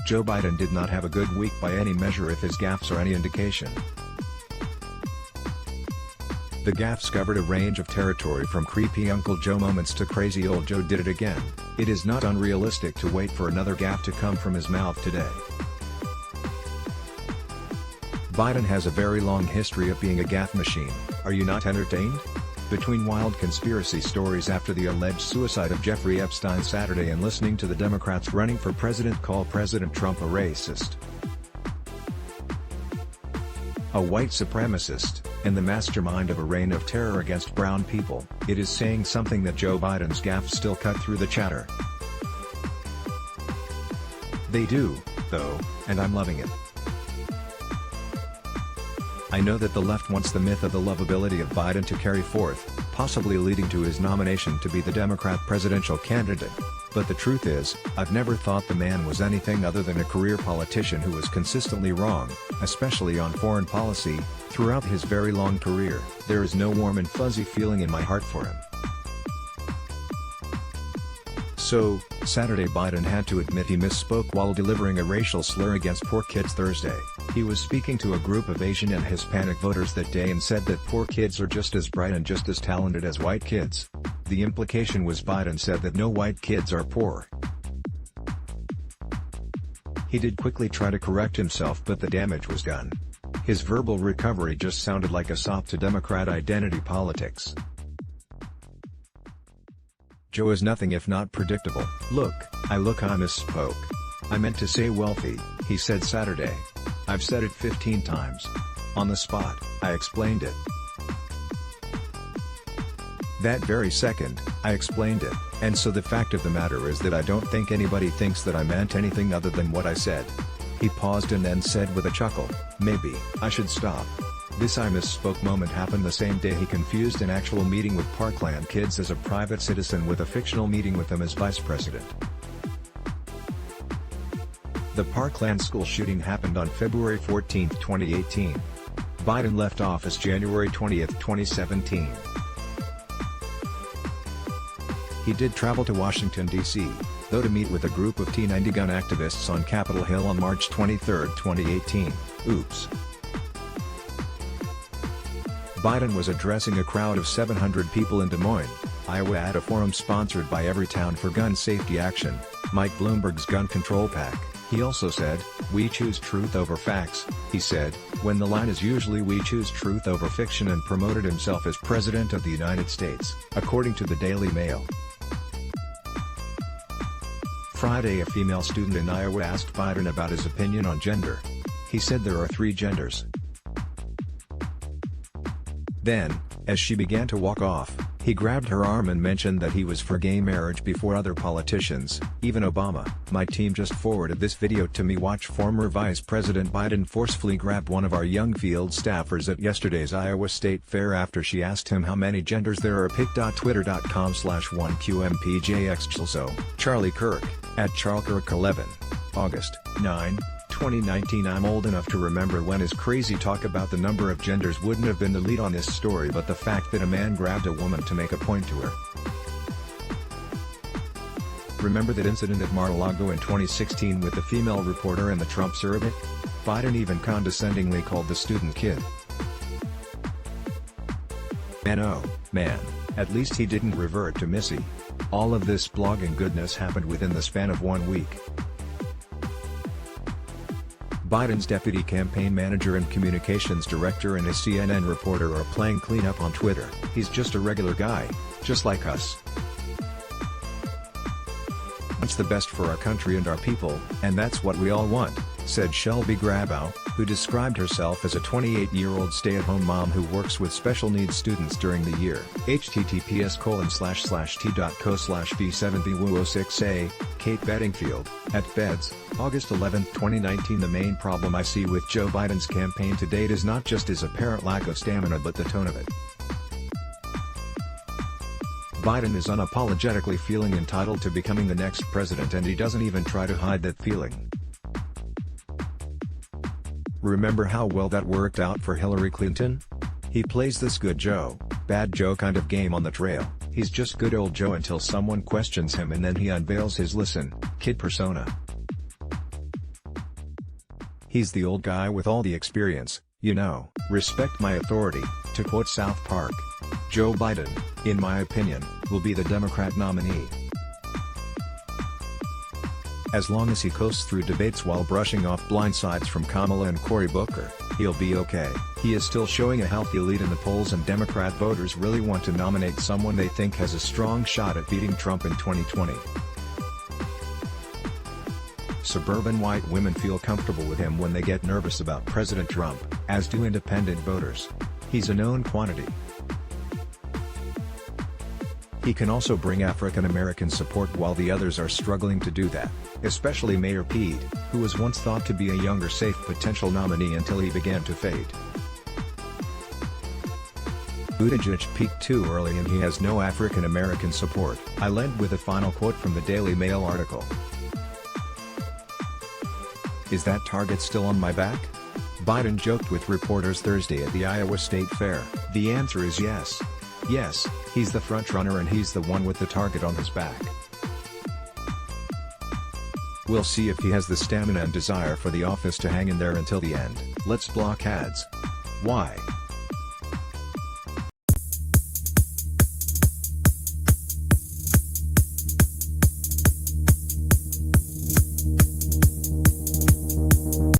Joe Biden did not have a good week by any measure if his gaffes are any indication. The gaffes covered a range of territory from creepy Uncle Joe moments to crazy old Joe did it again. It is not unrealistic to wait for another gaffe to come from his mouth today. Biden has a very long history of being a gaffe machine. Are you not entertained? Between wild conspiracy stories after the alleged suicide of Jeffrey Epstein Saturday and listening to the Democrats running for president call President Trump a racist, a white supremacist, and the mastermind of a reign of terror against brown people, it is saying something that Joe Biden's gaffes still cut through the chatter. They do, though, and I'm loving it. I know that the left wants the myth of the lovability of Biden to carry forth, possibly leading to his nomination to be the Democrat presidential candidate. But the truth is, I've never thought the man was anything other than a career politician who was consistently wrong, especially on foreign policy, throughout his very long career. There is no warm and fuzzy feeling in my heart for him. So, Saturday Biden had to admit he misspoke while delivering a racial slur against poor kids Thursday. He was speaking to a group of Asian and Hispanic voters that day and said that poor kids are just as bright and just as talented as white kids. The implication was Biden said that no white kids are poor. He did quickly try to correct himself, but the damage was done. His verbal recovery just sounded like a sop to Democrat identity politics. Joe is nothing if not predictable. I misspoke. I meant to say wealthy, he said Saturday. I've said it 15 times. On the spot, I explained it. That very second, I explained it, and so the fact of the matter is that I don't think anybody thinks that I meant anything other than what I said. He paused and then said with a chuckle, maybe I should stop. This I misspoke moment happened the same day he confused an actual meeting with Parkland kids as a private citizen with a fictional meeting with them as vice president. The Parkland school shooting happened on February 14, 2018. Biden left office January 20, 2017. He did travel to Washington, D.C., though to meet with a group of T90 gun activists on Capitol Hill on March 23, 2018. Oops. Biden was addressing a crowd of 700 people in Des Moines, Iowa at a forum sponsored by Everytown for Gun Safety Action, Mike Bloomberg's gun control pack. He also said, "We choose truth over facts," he said, when the line is usually "we choose truth over fiction," and promoted himself as President of the United States, according to the Daily Mail. Friday, a female student in Iowa asked Biden about his opinion on gender. He said there are 3 genders. Then, as she began to walk off, he grabbed her arm and mentioned that he was for gay marriage before other politicians, even Obama. My team just forwarded this video to me. Watch former Vice President Biden forcefully grab one of our young field staffers at yesterday's Iowa State Fair after she asked him how many genders there are. pic.twitter.com/1qmpjxchelso. Charlie Kirk, at CharlKirk11. August 9, 2019. I'm old enough to remember when his crazy talk about the number of genders wouldn't have been the lead on this story, but the fact that a man grabbed a woman to make a point to her. Remember that incident at Mar-a-Lago in 2016 with the female reporter and the Trump surrogate? Biden even condescendingly called the student kid. Man, oh, man, at least he didn't revert to Missy. All of this blogging goodness happened within the span of 1 week. Biden's deputy campaign manager and communications director and his CNN reporter are playing cleanup on Twitter. He's just a regular guy, just like us. Wants the best for our country and our people, and that's what we all want, said Shelby Grabow, who described herself as a 28-year-old stay-at-home mom who works with special needs students during the year. https://t.co/v70w06a, Kate Bedingfield, at Feds, August 11, 2019. The main problem I see with Joe Biden's campaign to date is not just his apparent lack of stamina but the tone of it. Biden is unapologetically feeling entitled to becoming the next president, and he doesn't even try to hide that feeling. Remember how well that worked out for Hillary Clinton? He plays this good Joe, bad Joe kind of game on the trail. He's just good old Joe until someone questions him, and then he unveils his "listen, kid" persona. He's the old guy with all the experience, you know. Respect my authority, to quote South Park. Joe Biden, in my opinion, will be the Democrat nominee. As long as he coasts through debates while brushing off blindsides from Kamala and Cory Booker, he'll be okay. He is still showing a healthy lead in the polls, and Democrat voters really want to nominate someone they think has a strong shot at beating Trump in 2020. Suburban white women feel comfortable with him when they get nervous about President Trump, as do independent voters. He's a known quantity. He can also bring African American support while the others are struggling to do that, especially Mayor Pete, who was once thought to be a younger safe potential nominee until he began to fade. Buttigieg peaked too early and he has no African American support. I led with a final quote from the Daily Mail article. Is that target still on my back? Biden joked with reporters Thursday at the Iowa State Fair. The answer is yes. Yes, he's the frontrunner and he's the one with the target on his back. We'll see if he has the stamina and desire for the office to hang in there until the end. Let's block ads. Why?